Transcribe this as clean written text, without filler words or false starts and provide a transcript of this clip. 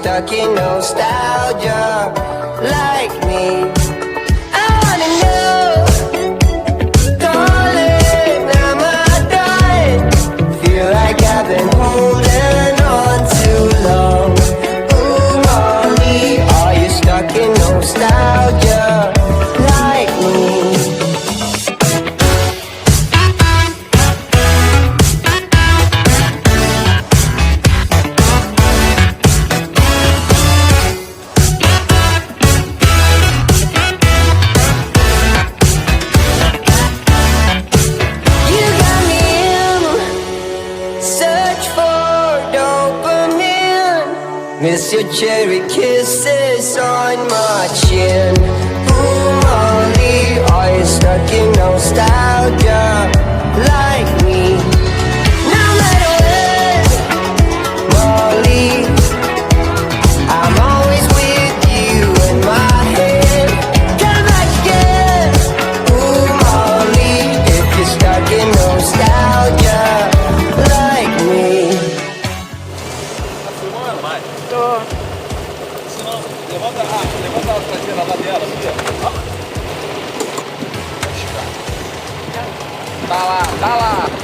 stuck in nostalgia like me? I wanna know, darling, am I done? Feel like I've been holding on too long. Ooh, Molly, are you stuck in nostalgia like me? Miss your cherry kisses on my chin. Ooh, Molly, are you stuck in nostalgia like me? No matter when, Molly, I'm always with you in my head. Come back again. Ooh, Molly, if you're stuck in nostalgia like me. Levanta a traseira lá dela, aqui, ó. Tá lá, tá lá.